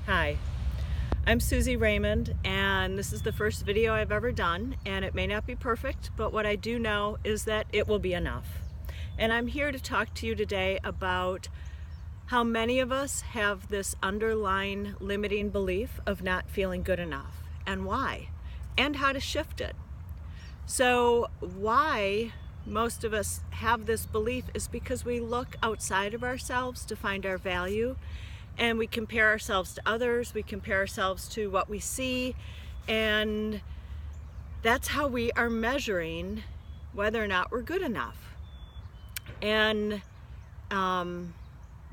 Hi, I'm Susie Raymond, and this is the first video I've ever done, and it may not be perfect, but what I do know is that it will be enough. And I'm here to talk to you today about how many of us have this underlying limiting belief of not feeling good enough, and why, and how to shift it. So why most of us have this belief is because we look outside of ourselves to find our value, and we compare ourselves to others, we compare ourselves to what we see, and that's how we are measuring whether or not we're good enough. And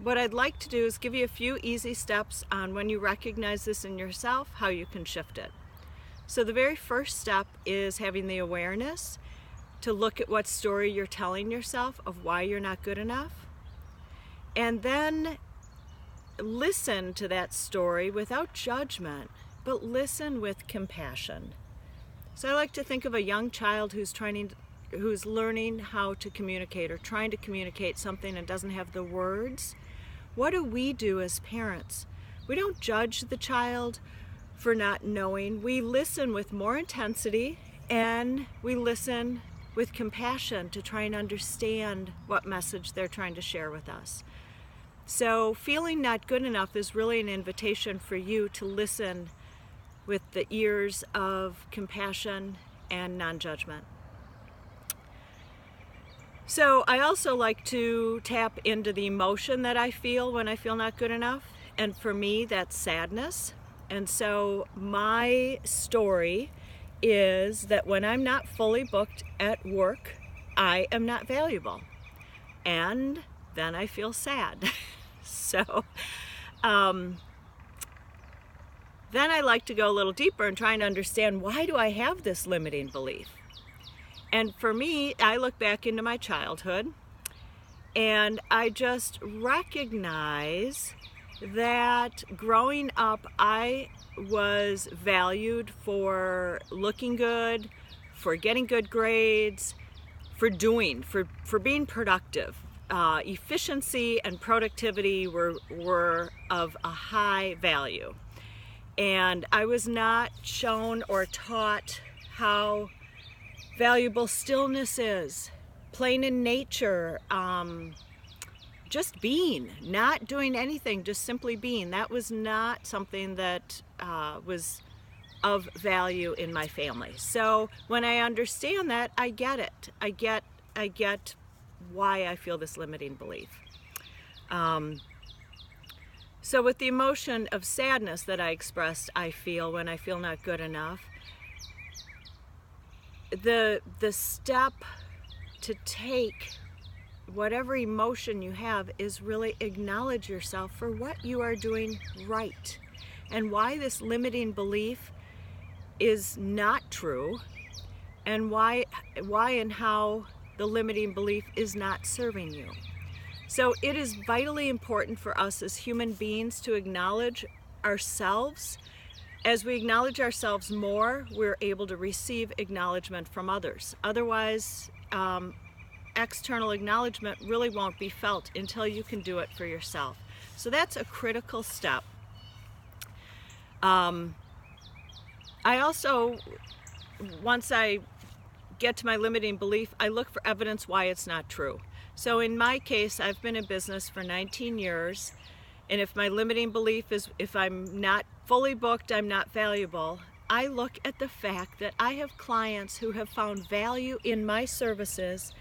what I'd like to do is give you a few easy steps on when you recognize this in yourself, how you can shift it. So the very first step is having the awareness to look at what story you're telling yourself of why you're not good enough, and then listen to that story without judgment, but listen with compassion. So I like to think of a young child who's learning how to communicate or trying to communicate something and doesn't have the words. What do we do as parents? We don't judge the child for not knowing. We listen with more intensity, and we listen with compassion to try and understand what message they're trying to share with us. So feeling not good enough is really an invitation for you to listen with the ears of compassion and non-judgment. So I also like to tap into the emotion that I feel when I feel not good enough. And for me, that's sadness. And so my story is that when I'm not fully booked at work, I am not valuable. And then I feel sad. So then I like to go a little deeper and try and understand, why do I have this limiting belief? And for me, I look back into my childhood and I just recognize that growing up, I was valued for looking good, for getting good grades, for being productive. Efficiency and productivity were of a high value. And I was not shown or taught how valuable stillness is, playing in nature, just being, not doing anything, just simply being. That was not something that was of value in my family. So when I understand that, I get it. I get why I feel this limiting belief. So with the emotion of sadness that I expressed, I feel when I feel not good enough, the step to take, whatever emotion you have, is really acknowledge yourself for what you are doing right and why this limiting belief is not true, and why and how the limiting belief is not serving you. So it is vitally important for us as human beings to acknowledge ourselves. As we acknowledge ourselves more, we're able to receive acknowledgement from others. Otherwise, external acknowledgement really won't be felt until you can do it for yourself. So that's a critical step. I also, once I get to my limiting belief, I look for evidence why it's not true. So in my case, I've been in business for 19 years, and if my limiting belief is if I'm not fully booked, I'm not valuable, I look at the fact that I have clients who have found value in my services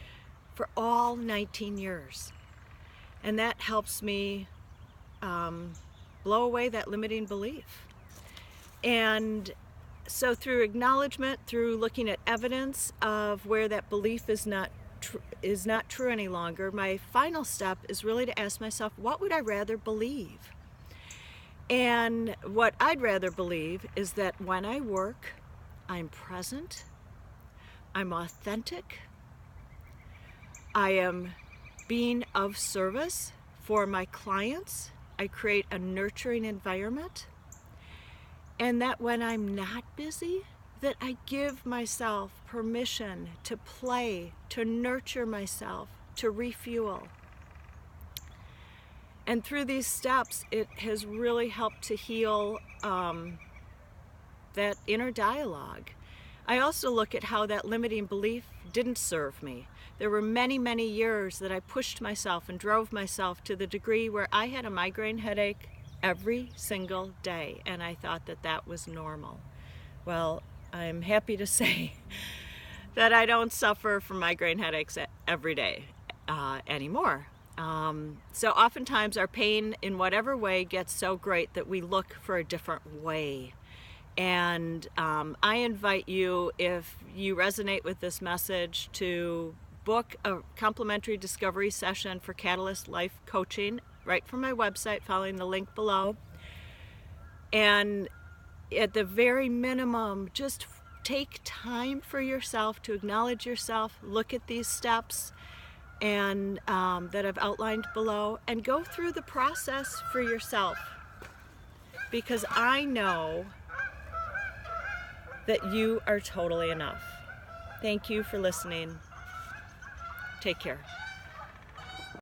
for all 19 years. And that helps me blow away that limiting belief. And so through acknowledgement, through looking at evidence of where that belief is not true any longer, my final step is really to ask myself, what would I rather believe? And what I'd rather believe is that when I work, I'm present, I'm authentic, I am being of service for my clients, I create a nurturing environment, and that when I'm not busy, that I give myself permission to play, to nurture myself, to refuel. And through these steps, it has really helped to heal that inner dialogue. I also look at how that limiting belief didn't serve me. There were many, many years that I pushed myself and drove myself to the degree where I had a migraine headache every single day, and I thought that that was normal. Well, I'm happy to say that I don't suffer from migraine headaches every day anymore. So oftentimes our pain in whatever way gets so great that we look for a different way. And I invite you, if you resonate with this message, to book a complimentary discovery session for Catalyst Life Coaching right from my website, following the link below. And at the very minimum, just take time for yourself to acknowledge yourself, look at these steps and that I've outlined below, and go through the process for yourself, because I know that you are totally enough. Thank you for listening. Take care.